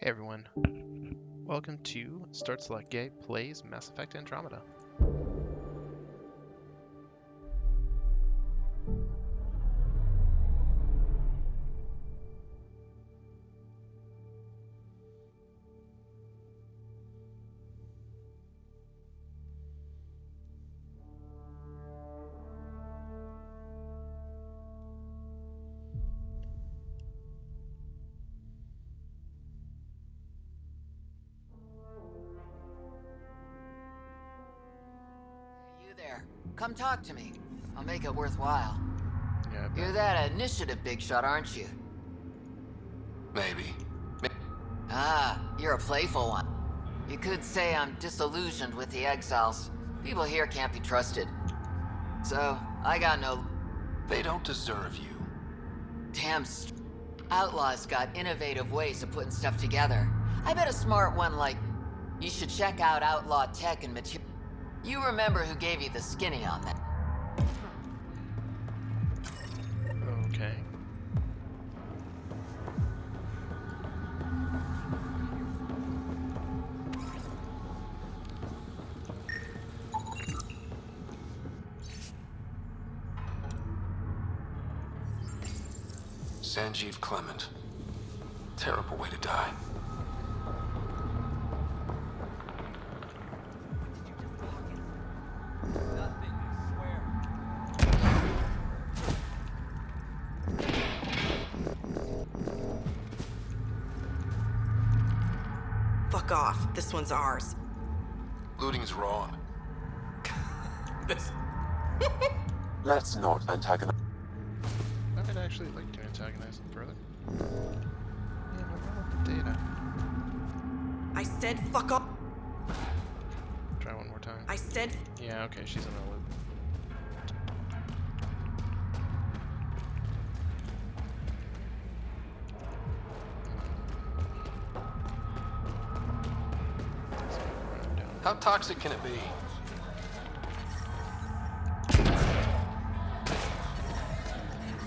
Hey everyone, welcome to Start Select Gay Plays Mass Effect Andromeda. You there. Come talk to me. I'll make it worthwhile. Yeah, You're that initiative big shot, aren't you? Maybe. Ah, you're a playful one. You could say I'm disillusioned with the exiles. People here can't be trusted. So, I got no... They don't deserve you. Damn outlaws got innovative ways of putting stuff together. I bet a smart one like... You should check out Outlaw Tech and Material. You remember who gave you the skinny on that? Okay. Sanjeev Clement. Terrible way to die. Fuck off. This one's ours. Looting's wrong. Let's not antagonize. I would actually like to antagonize them further. Yeah, no wrong with the data. I said fuck off. Try one more time. I said... Yeah, okay, she's in a loop. How toxic can it be?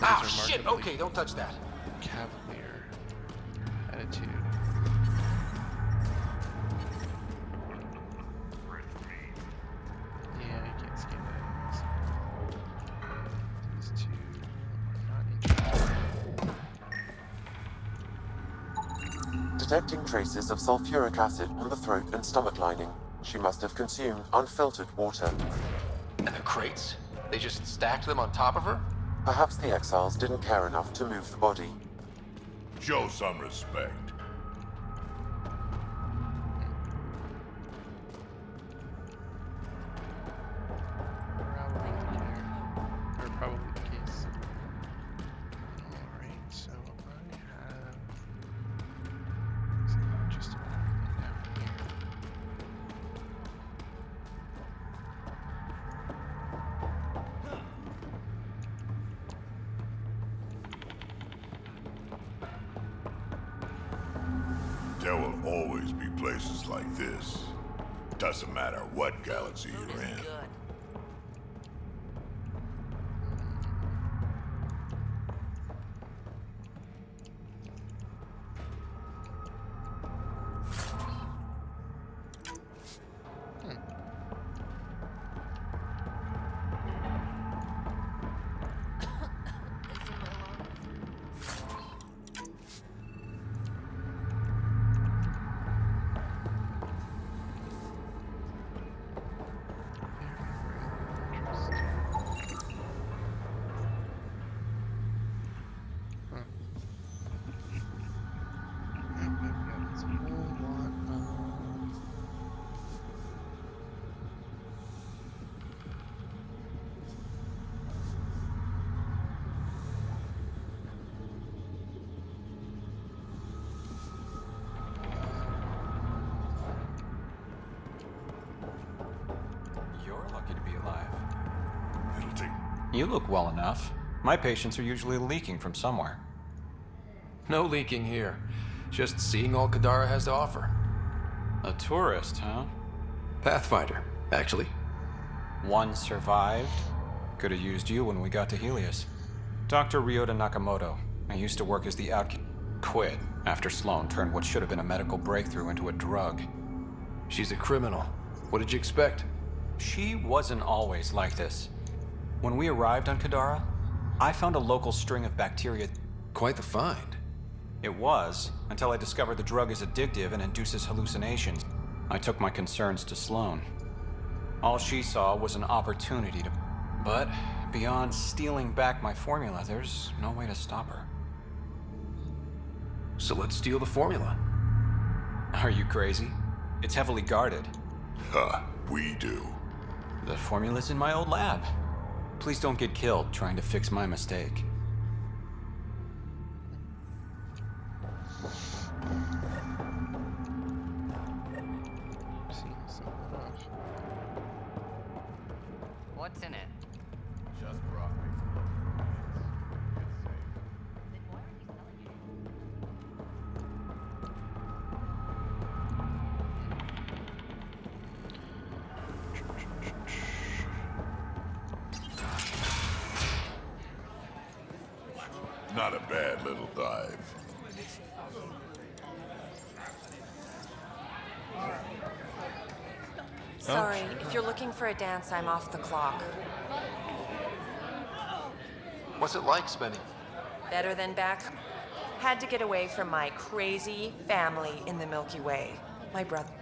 Ah, shit! Okay, don't touch that. Cavalier attitude. Yeah, you can't scan that anyways. These two are not interested. Detecting traces of sulfuric acid on the throat and stomach lining. She must have consumed unfiltered water. And the crates? They just stacked them on top of her? Perhaps the exiles didn't care enough to move the body. Show some respect. Probably the case. Alright, so I have just about everything down here. There will always be places like this. Doesn't matter what galaxy you're in. Good. You're lucky to be alive. It'll take... You look well enough. My patients are usually leaking from somewhere. No leaking here. Just seeing all Kadara has to offer. A tourist, huh? Pathfinder, actually. One survived. Could have used you when we got to Helios. Dr. Ryota Nakamoto. I used to work as the outcast. quit after Sloan turned what should have been a medical breakthrough into a drug. She's a criminal. What did you expect? She wasn't always like this. When we arrived on Kadara, I found a local string of bacteria. Quite the find. It was, until I discovered the drug is addictive and induces hallucinations. I took my concerns to Sloan. All she saw was an opportunity to... But beyond stealing back my formula, there's no way to stop her. So let's steal the formula. Are you crazy? It's heavily guarded. Huh, we do. The formula's in my old lab. Please don't get killed trying to fix my mistake. What's in it? Just brought me Not a bad little dive. Sorry, if you're looking for a dance, I'm off the clock. What's it like spending? Better than back? Had to get away from my crazy family in the Milky Way. My brother.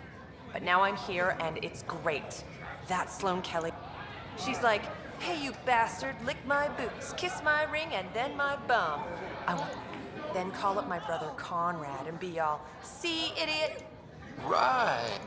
But now I'm here and it's great. That's Sloane Kelly. She's like, hey, you bastard, lick my boots, kiss my ring, and then my bum. I will then call up my brother Conrad and be all, see, idiot? Right.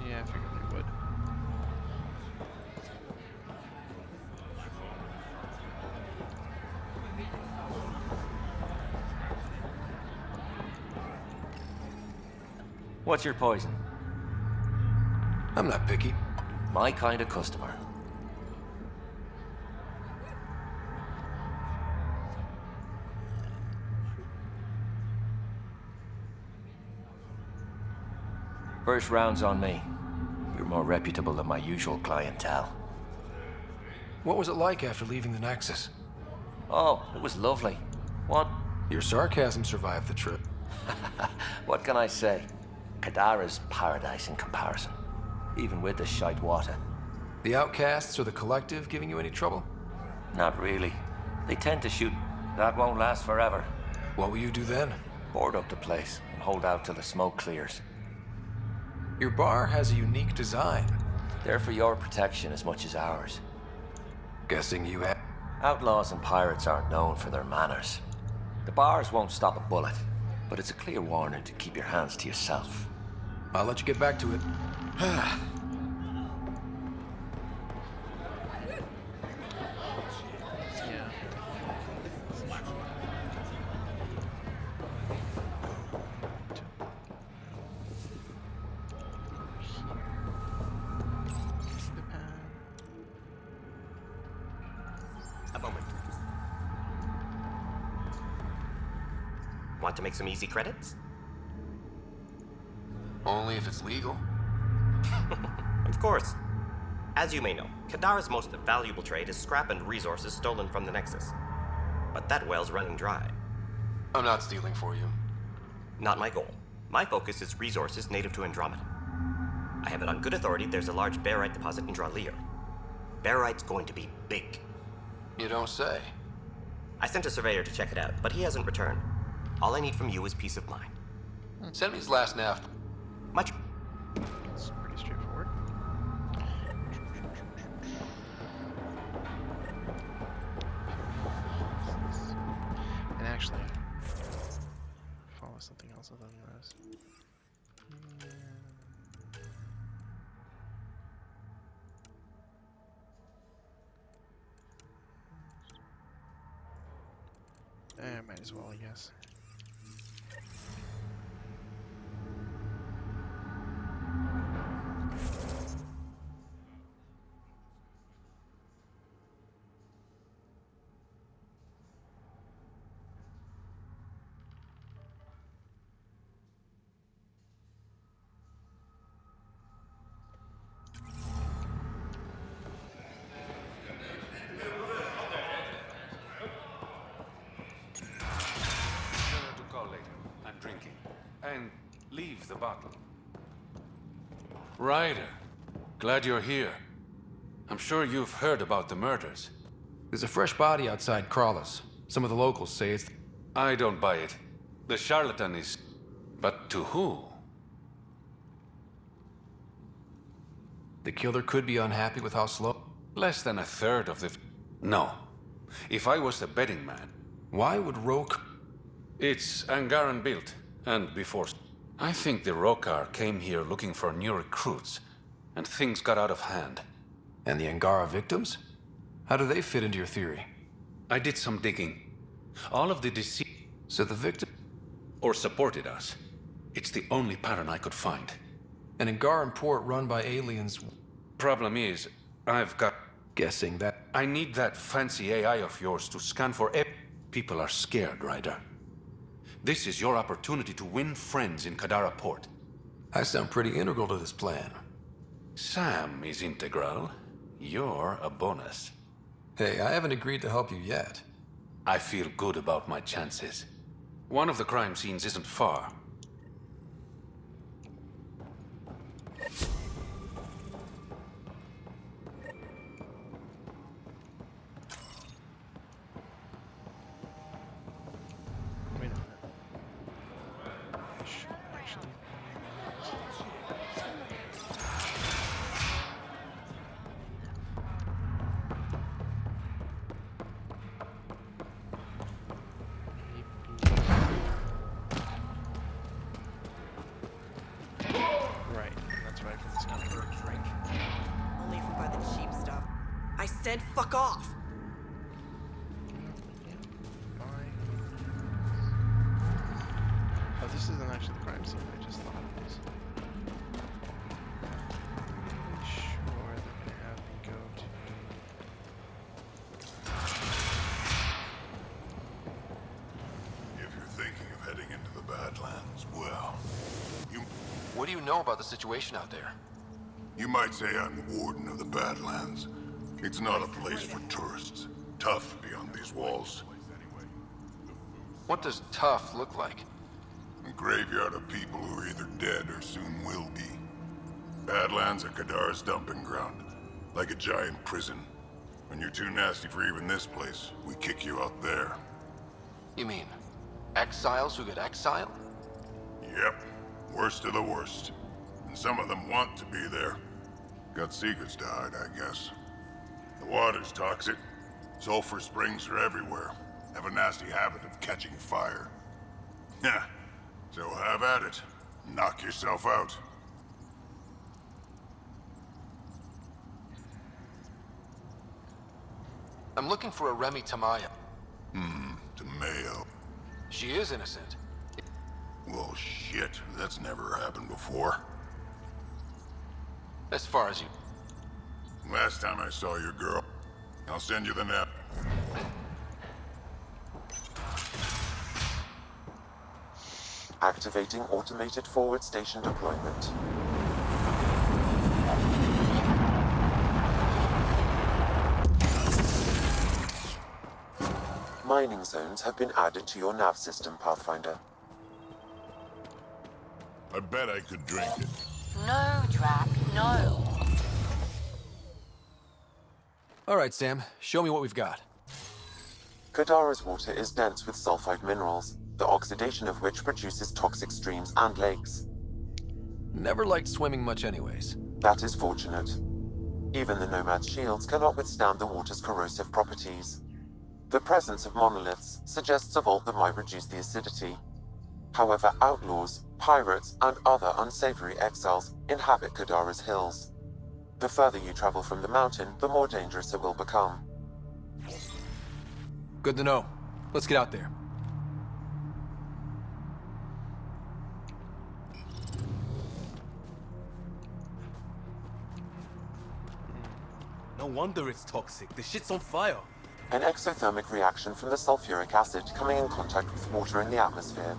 Yeah, I figured we would. What's your poison? I'm not picky. My kind of customer. First round's on me. You're more reputable than my usual clientele. What was it like after leaving the Nexus? Oh, it was lovely. What? Your sarcasm survived the trip. What can I say? Kadara's paradise in comparison. Even with the shite water. The outcasts or the collective giving you any trouble? Not really. They tend to shoot. That won't last forever. What will you do then? Board up the place and hold out till the smoke clears. Your bar has a unique design. They're for your protection as much as ours. Guessing you have... Outlaws and pirates aren't known for their manners. The bars won't stop a bullet, but it's a clear warning to keep your hands to yourself. I'll let you get back to it. Yeah. A moment. Want to make some easy credits? Only if it's legal. Of course. As you may know, Kadara's most valuable trade is scrap and resources stolen from the Nexus. But that well's running dry. I'm not stealing for you. Not my goal. My focus is resources native to Andromeda. I have it on good authority there's a large barite deposit in Dralear. Barite's going to be big. You don't say. I sent a surveyor to check it out, but he hasn't returned. All I need from you is peace of mind. Send me his last nav. Much. It's pretty straightforward. And actually, follow something else other than this. Might as well, I guess. bottle. Ryder, glad you're here. I'm sure you've heard about the murders. There's a fresh body outside Crawler's. Some of the locals say it's... I don't buy it. The charlatan is... But to who? The killer could be unhappy with how slow... Less than a third of the... No. If I was the betting man... Why would Roke... It's Angaran built, and before... I think the Rokar came here looking for new recruits, and things got out of hand. And the Angara victims? How do they fit into your theory? I did some digging. All of the deceased... So the victim... Or supported us. It's the only pattern I could find. An Angaran port run by aliens... Problem is, I've got... Guessing that... I need that fancy AI of yours to scan for... People are scared, Ryder. This is your opportunity to win friends in Kadara Port. I sound pretty integral to this plan. Sam is integral. You're a bonus. Hey, I haven't agreed to help you yet. I feel good about my chances. One of the crime scenes isn't far. Wait a minute. I should actually... Right, that's right for this number. Drink. Only if we buy the cheap stuff. I said fuck off! Oh, this isn't actually the crime scene. I just thought it was. Pretty sure they're gonna have me go to. If you're thinking of heading into the Badlands, well, What do you know about the situation out there? you might say I'm the warden of the Badlands. It's not a place for tourists. Tough beyond these walls. What does tough look like? A graveyard of people who are either dead or soon will be. Badlands are Kadar's dumping ground, like a giant prison. When you're too nasty for even this place, we kick you out there. You mean, exiles who get exiled? Yep, worst of the worst. And some of them want to be there. Got secrets to hide, I guess. The water's toxic. Sulfur springs are everywhere. Have a nasty habit of catching fire. Yeah, so have at it. Knock yourself out. I'm looking for a Remy Tamaya. Tamayo. She is innocent. Well, shit, that's never happened before. As far as you... Last time I saw your girl, I'll send you the net. Activating automated forward station deployment. Mining zones have been added to your nav system, Pathfinder. I bet I could drink it. No, Drac, no. All right, Sam. Show me what we've got. Kadara's water is dense with sulfide minerals, the oxidation of which produces toxic streams and lakes. Never liked swimming much anyways. That is fortunate. Even the Nomad's shields cannot withstand the water's corrosive properties. The presence of monoliths suggests a vault that might reduce the acidity. However, outlaws, pirates, and other unsavory exiles inhabit Kadara's hills. The further you travel from the mountain, the more dangerous it will become. Good to know. Let's get out there. No wonder it's toxic. The shit's on fire. An exothermic reaction from the sulfuric acid coming in contact with water in the atmosphere.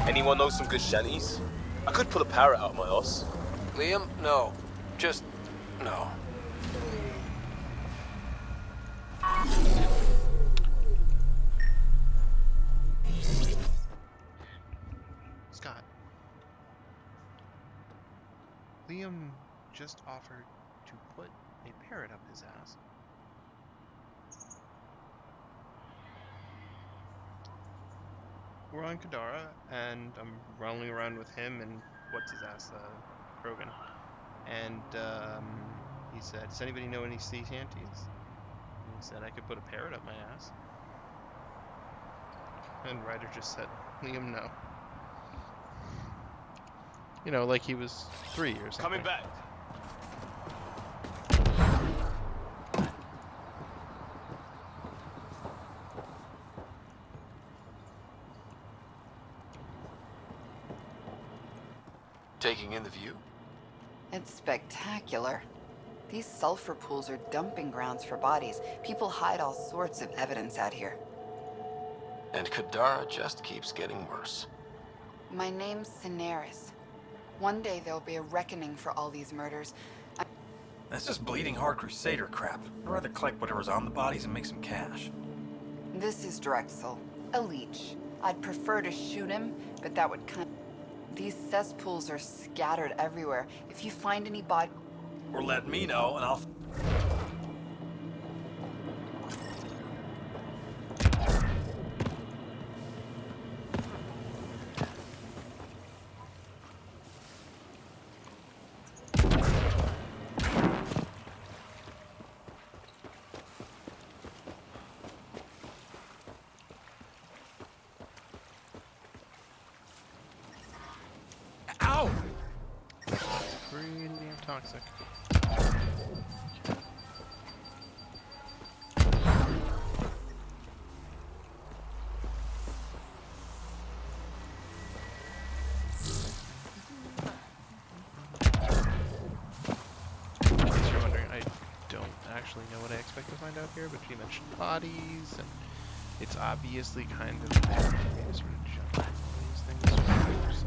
Anyone know some good shanties? I could pull a parrot out of my ass. Liam, no. Just no. Scott. Liam just offered to put a parrot up his ass. We're on Kadara, and I'm rolling around with him and what's his ass, Krogan. And he said, "Does anybody know any sea shanties?" And he said, "I could put a parrot up my ass." And Ryder just said, "Liam, no." You know, like he was 3 or something. Coming back. Taking in the view? It's spectacular. These sulfur pools are dumping grounds for bodies. People hide all sorts of evidence out here. And Kadara just keeps getting worse. My name's Cineris. One day there'll be a reckoning for all these murders. That's just bleeding heart crusader crap. I'd rather collect whatever's on the bodies and make some cash. This is Drexel, a leech. I'd prefer to shoot him, but that would These cesspools are scattered everywhere. If you find any body... Or let me know and I'll... Ow! Pretty damn toxic. In case you're wondering, I don't actually know what I expect to find out here, but she mentioned bodies, and it's obviously kind of bad for me to sort of jump on these things forever, so...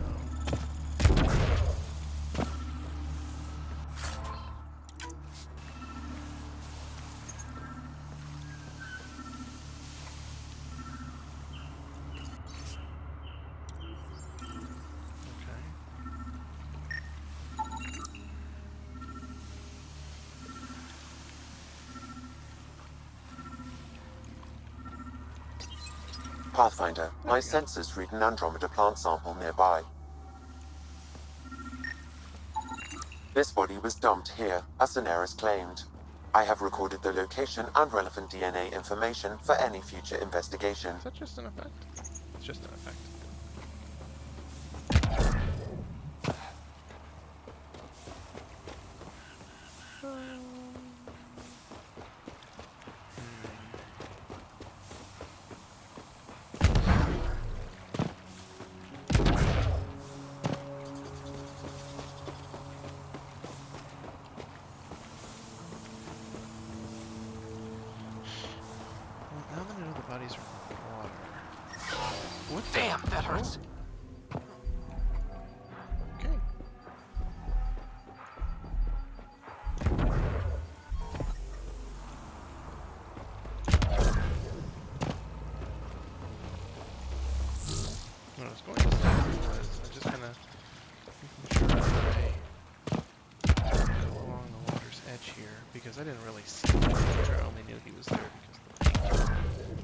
Pathfinder, my sensors read an Andromeda plant sample nearby. This body was dumped here, as Cineris claimed. I have recorded the location and relevant DNA information for any future investigation. Is that just an effect? It's just an effect. Now that I know the bodies are in the water. What the? Damn, that hurts. Okay. What I was going to say was I'm just gonna making sure I go along the water's edge here because I didn't really see him. I only knew he was there because of the paint.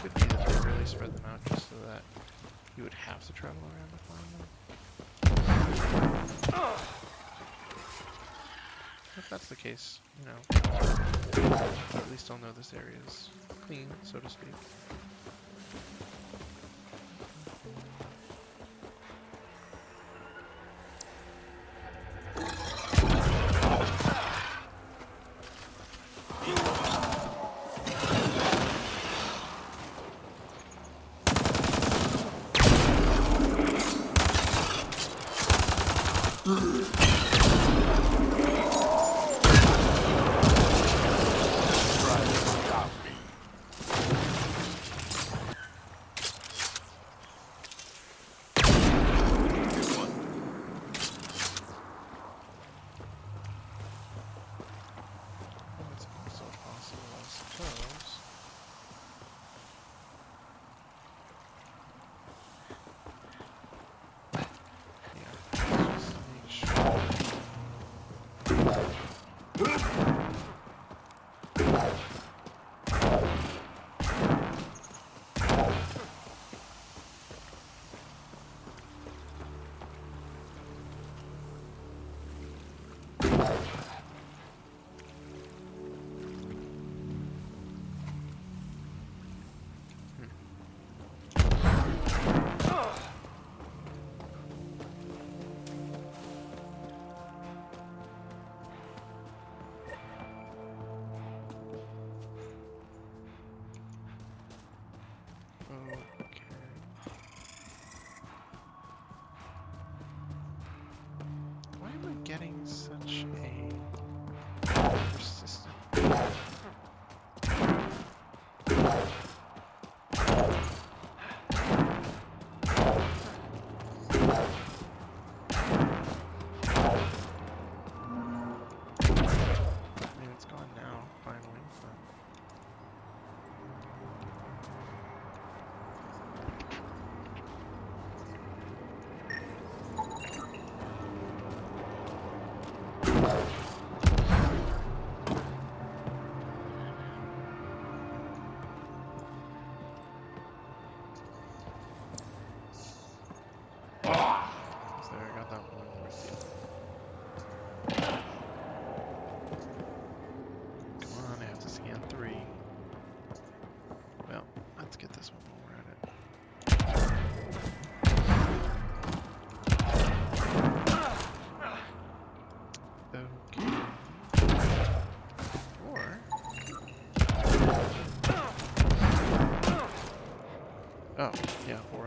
Could be that they really spread them out just so that you would have to travel around to find them. If that's the case, you know, at least I'll know this area is clean, so to speak.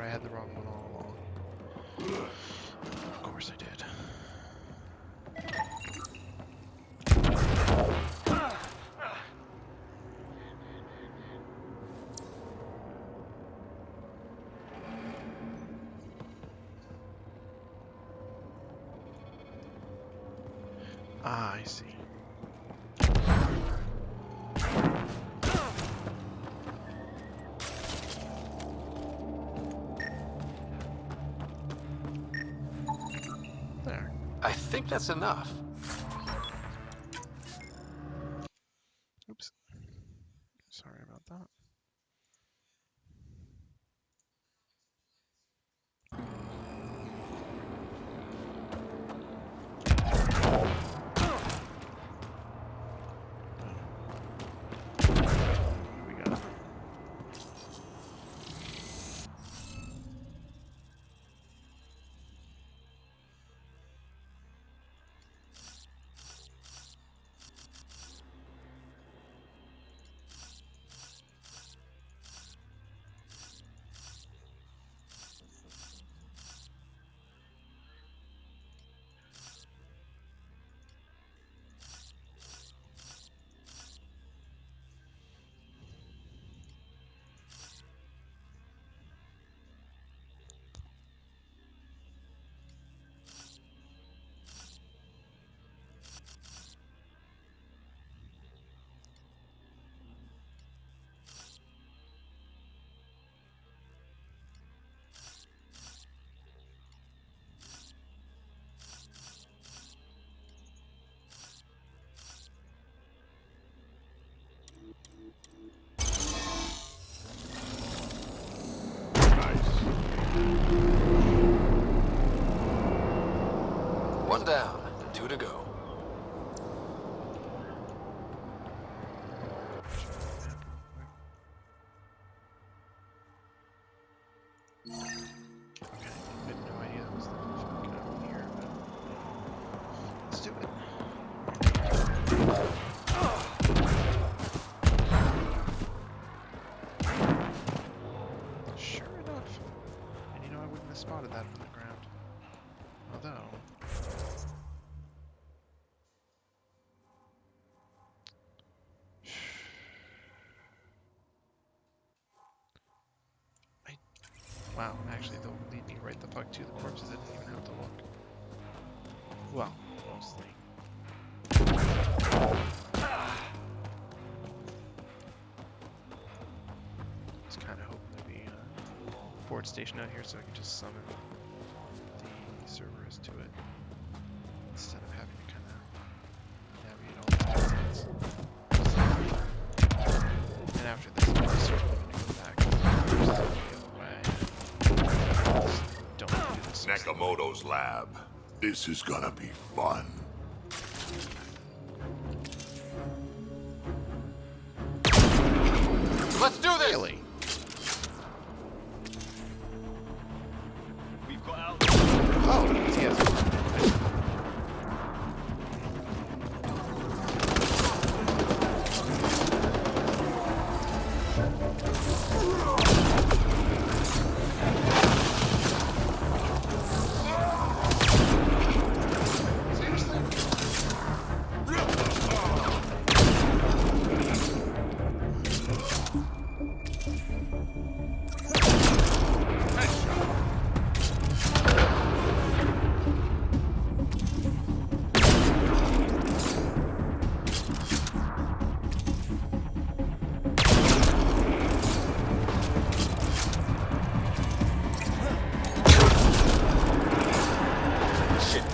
I had the wrong one all along. Of course I did. Ah, I see. There. I think that's enough. Oops. Sorry about that. We got it. One down, 2 to go. Okay, I had no idea that was the fucking out here, but let's do it. Sure enough. And you know, I wouldn't have spotted that from the ground. Although... Wow, actually they'll lead me right the fuck to the corpses. I didn't even have to look. Well, mostly. Just kind of hoping there'd be a port station out here so I can just summon the Cerberus to it instead of having to kind of navigate all the nonsense. And after this, I'm certainly going to go back to the other way. Don't want to do this. Nakamoto's lab. This is gonna be fun. Let's do this! Really? We've got out. Oh, yes.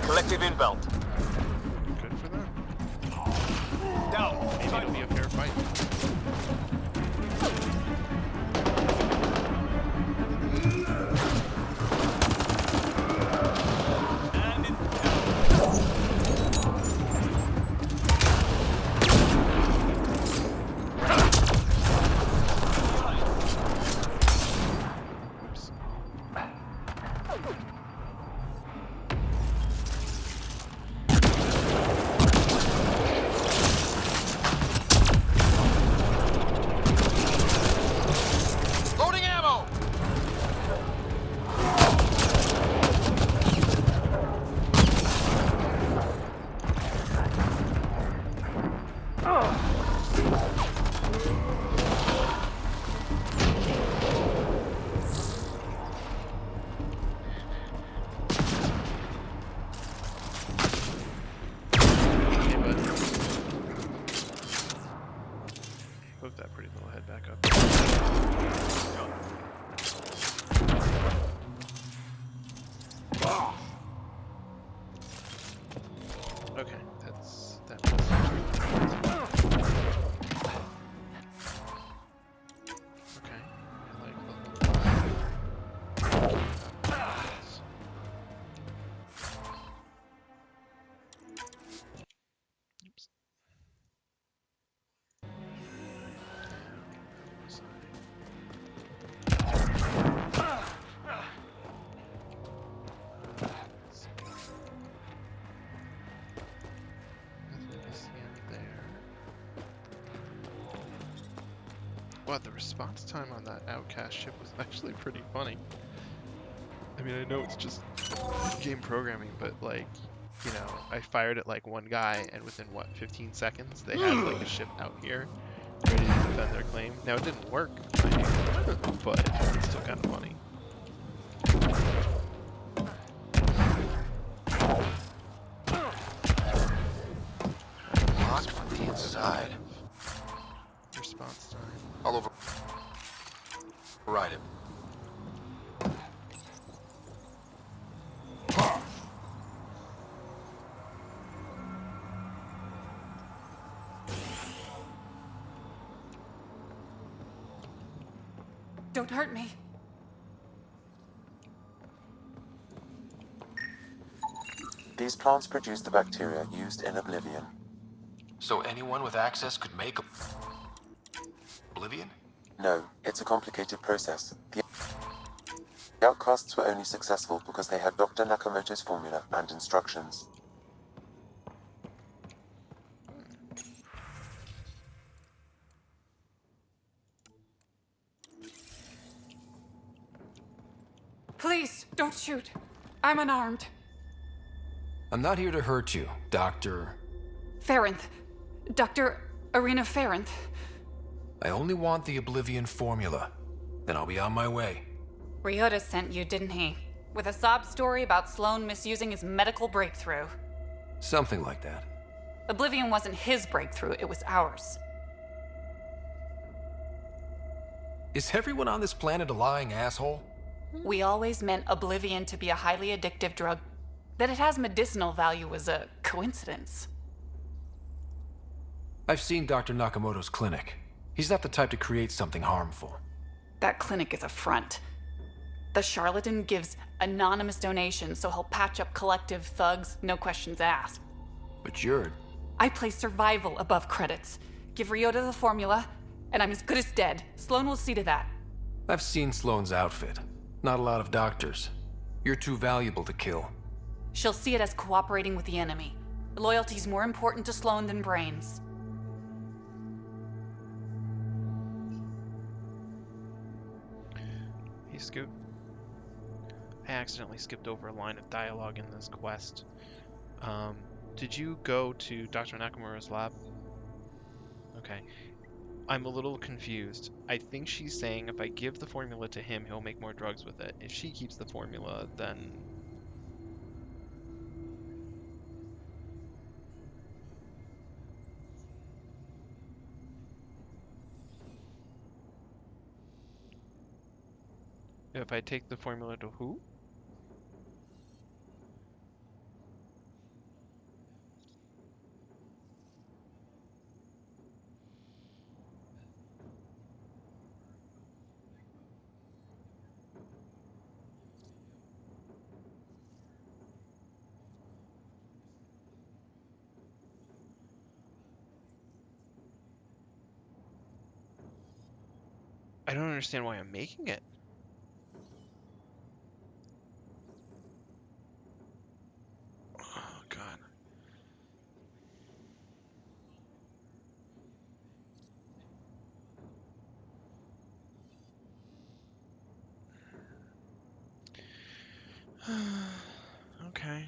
Collective inbound. Good for them. Down. Maybe it'll be a fair fight. And it's Oops. that pretty little head back up. Okay, that was okay. I like level 5. Oops. Nothing to see in there. Wow, the response time on that outcast ship was actually pretty funny. I mean, I know it's just game programming, but like, you know, I fired at like one guy, and within what, 15 seconds, they had like a ship out here ready to defend their claim. Now it didn't work, but it's still kind of funny. Locked from the inside. Response time. All over. Ride it. Don't hurt me. These plants produce the bacteria used in Oblivion. So anyone with access could make Oblivion? No, it's a complicated process. The outcasts were only successful because they had Dr. Nakamoto's formula and instructions. Please, don't shoot. I'm unarmed. I'm not here to hurt you, Dr. Farinth. Dr. Arena Farinth. I only want the Oblivion formula. Then I'll be on my way. Ryota sent you, didn't he? With a sob story about Sloan misusing his medical breakthrough. Something like that. Oblivion wasn't his breakthrough, it was ours. Is everyone on this planet a lying asshole? We always meant Oblivion to be a highly addictive drug. That it has medicinal value was a coincidence. I've seen Dr. Nakamoto's clinic. He's not the type to create something harmful. That clinic is a front. The charlatan gives anonymous donations so he'll patch up collective thugs, no questions asked. But you're... I place survival above credits. Give Ryota the formula, and I'm as good as dead. Sloan will see to that. I've seen Sloane's outfit. Not a lot of doctors. You're too valuable to kill. She'll see it as cooperating with the enemy. Loyalty's more important to Sloan than brains. Hey, Scoot. I accidentally skipped over a line of dialogue in this quest. Did you go to Dr. Nakamura's lab? Okay. I'm a little confused. I think she's saying if I give the formula to him, he'll make more drugs with it. If she keeps the formula, then... If I take the formula to who? I don't understand why I'm making it. Oh, God. Okay.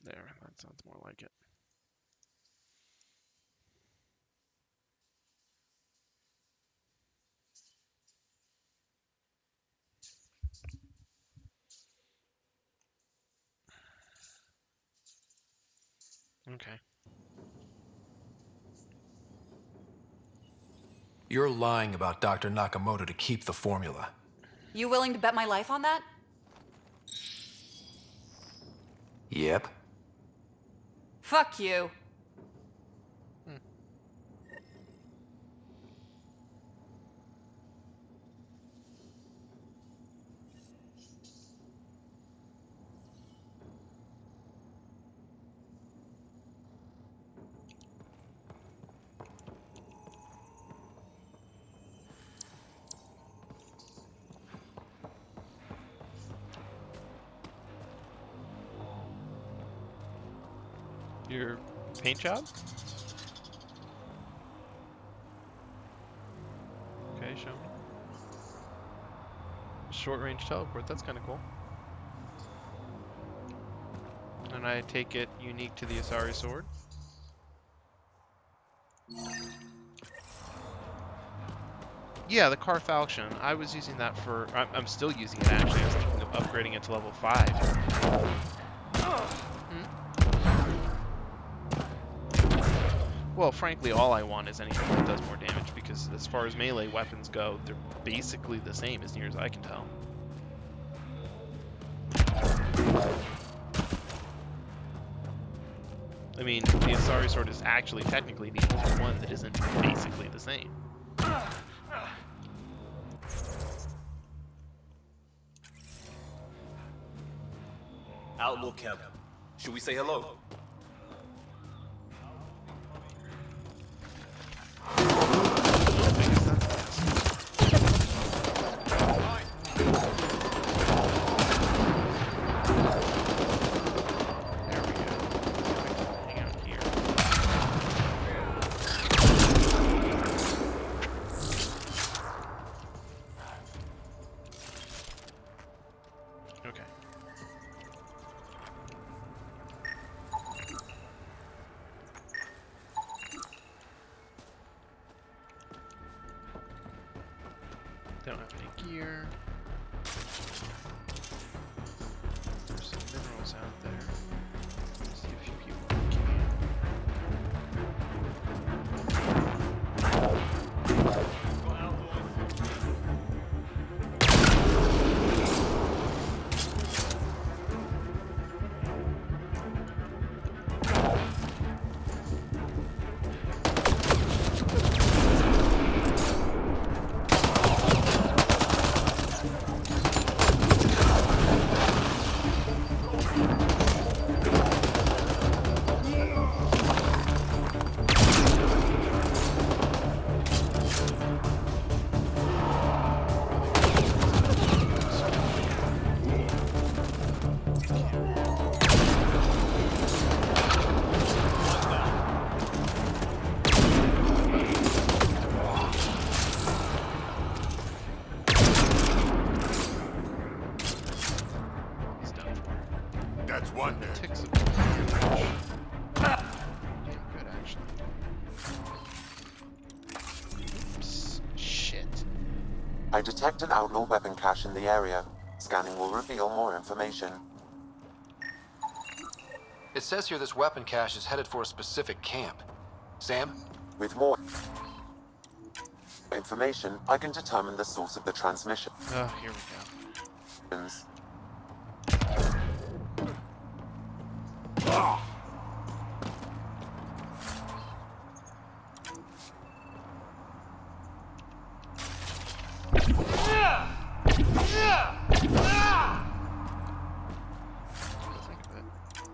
There, that sounds more like it. Okay. You're lying about Dr. Nakamoto to keep the formula. You willing to bet my life on that? Yep. Fuck you. Your paint job? Okay, show me. Short range teleport, that's kind of cool. And I take it unique to the Asari sword. Yeah, the car falchion. I was using that for. I'm still using it actually. I was thinking of upgrading it to level 5. Well, frankly, all I want is anything that does more damage because as far as melee weapons go, they're basically the same as near as I can tell. I mean, the Asari sword is actually technically the only one that isn't basically the same. Outlaw camp. Should we say hello? Don't have any gear. There's some minerals out there. See a few people in I detect an outlaw weapon cache in the area. Scanning will reveal more information. It says here this weapon cache is headed for a specific camp. Sam? With more information, I can determine the source of the transmission. Oh, here we go.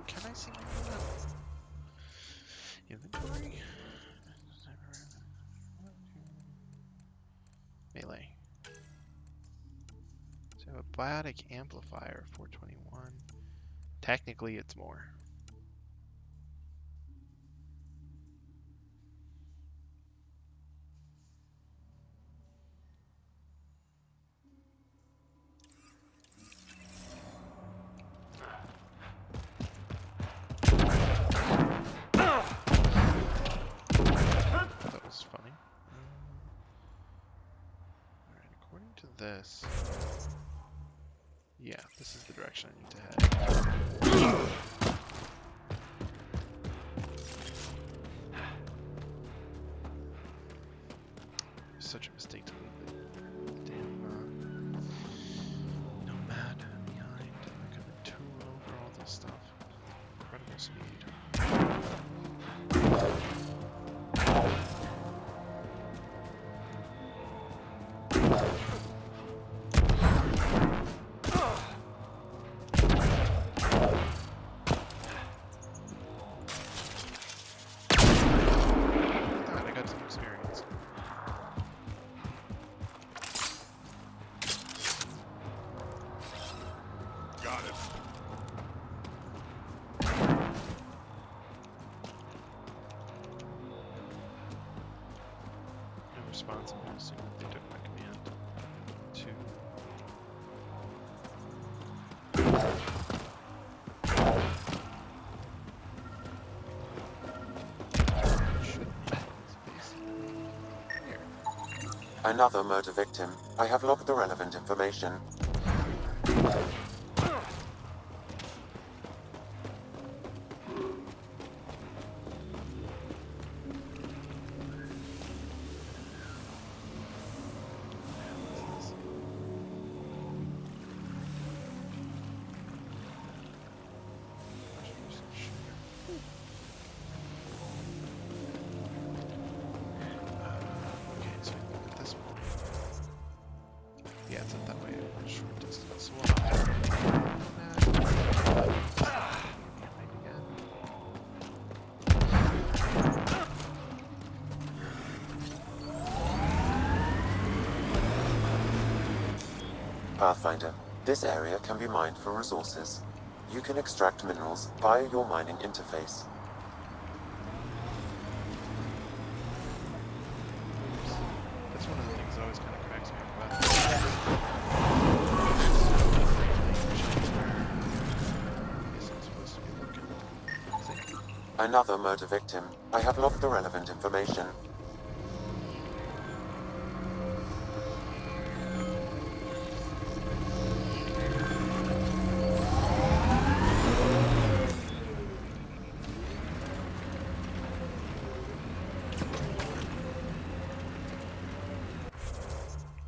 Can I see inventory? Melee. So I have a biotic amplifier, 421. Technically, it's more. this. Yeah, this is the direction I need to head. Such a mistake to leave the damn Nomad behind. I could have tuned over all this stuff. Incredible speed. I got some experience. Got it. No response. I'm going to assume that they took my command to. Another murder victim. I have logged the relevant information. Okay, so at this point, yeah, it's not that way. A short distance. So we'll have to behind again. Pathfinder, this area can be mined for resources. You can extract minerals via your mining interface. That's one of the things that always kind of cracks me up about this. I'm supposed to be looking. Another murder victim. I have logged the relevant information.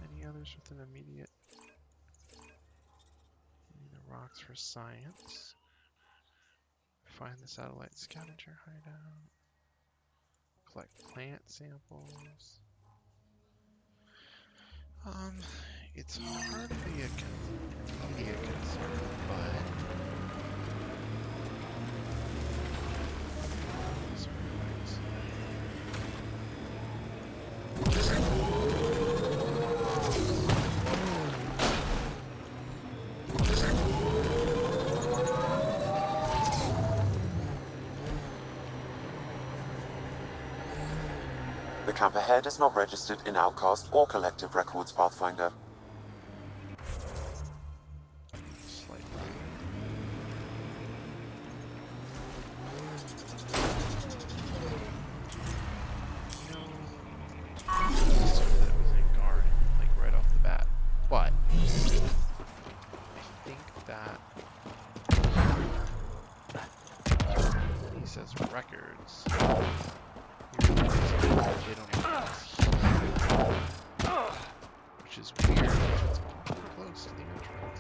Any others with an immediate? Need the rocks for science. Find the satellite scavenger hideout. Collect plant samples. It's hardly an immediate concern, but The camp ahead is not registered in Outcast or Collective Records, Pathfinder. But I think that he says records. He realizes they don't exist. Which is weird because it's pretty close to the entrance.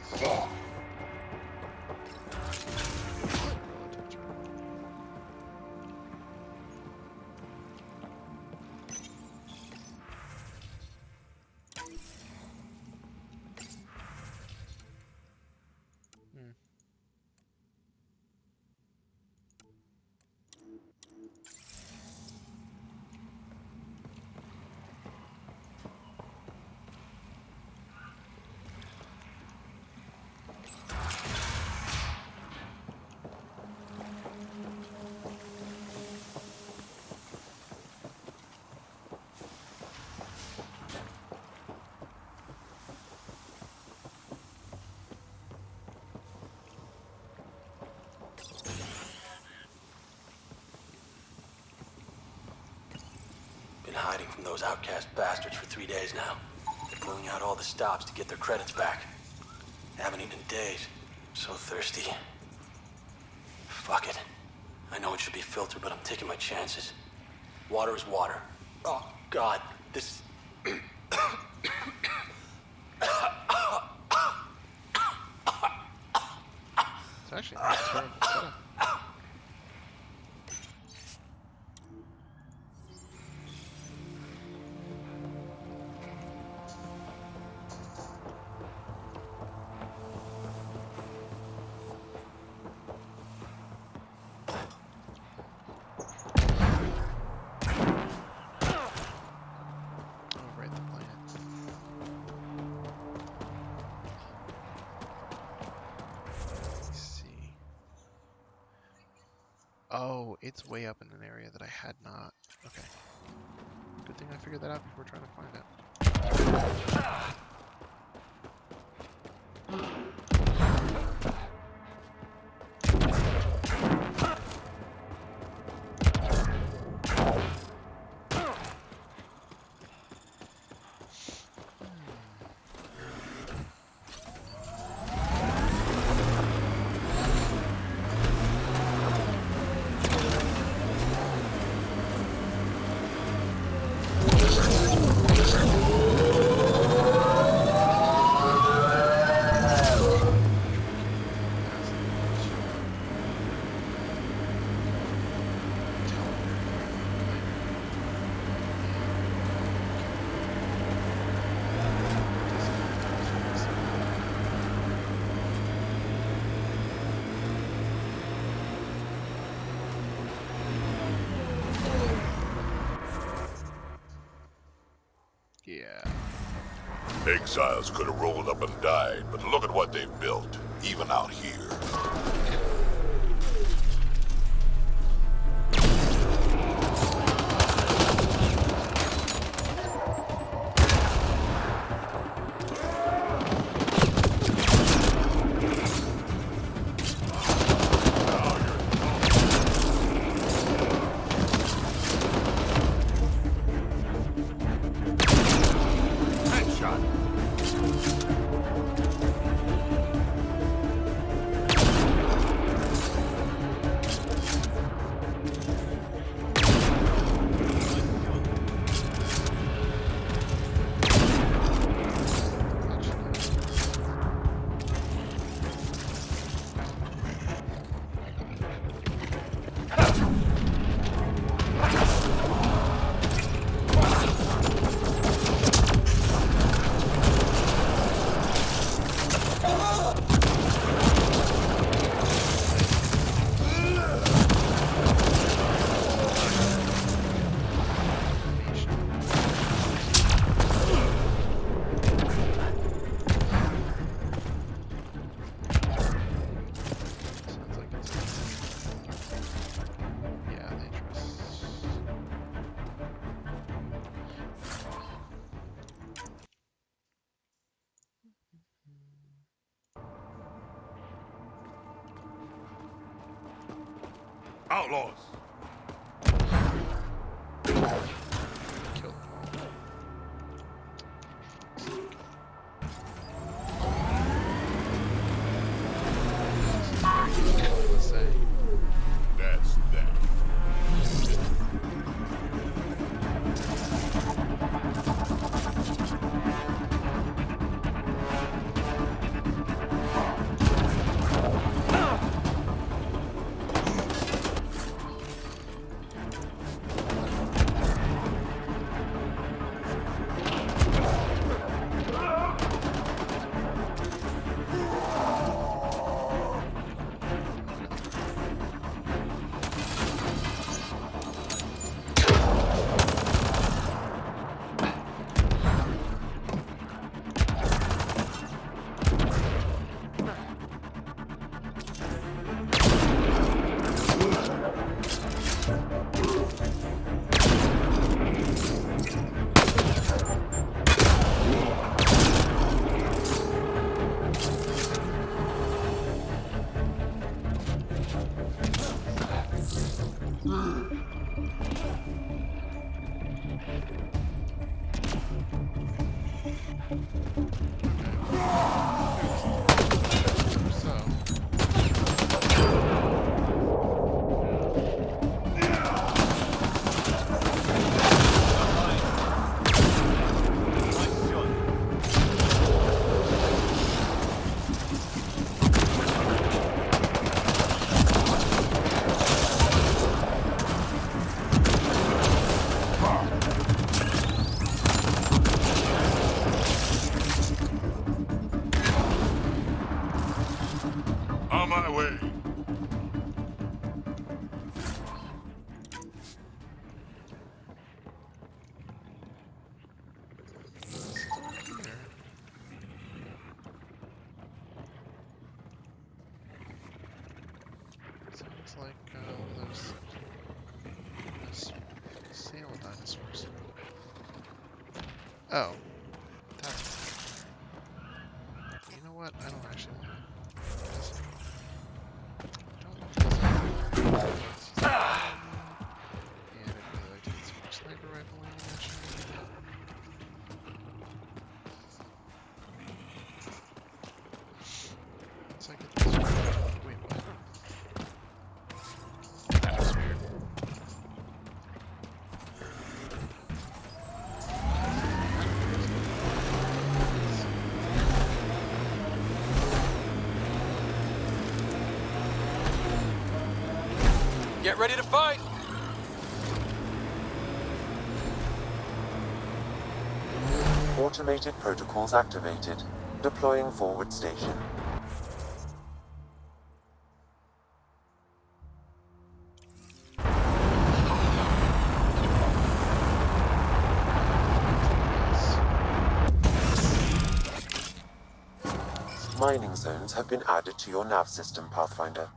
Been hiding from those outcast bastards for 3 days now. They're pulling out all the stops to get their credits back. I haven't eaten in days. I'm so thirsty. Fuck it. I know it should be filtered, but I'm taking my chances. Water is water. Oh, God. This... It's actually not a terrible setup. Oh, it's way up in an area that I had not. Okay. Good thing I figured that out before trying to find it. Yeah. Exiles could have rolled up and died, but look at what they've built, even out here. Outlaws! Killed them all. Let's say. That's that. looks like one of those sail dinosaurs. Oh, that's. You know what? I don't actually want to. I don't want this. And I'd really like to get some more sniper rifle ammunition. Once I get this. Wait, what? That was weird. Get ready to fight! Automated protocols activated. Deploying forward station. Mining zones have been added to your nav system, Pathfinder.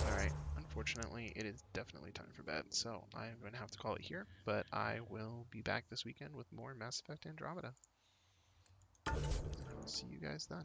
Alright, unfortunately, it is definitely time for bed, so I'm going to have to call it here, but I will be back this weekend with more Mass Effect Andromeda. And I will see you guys then.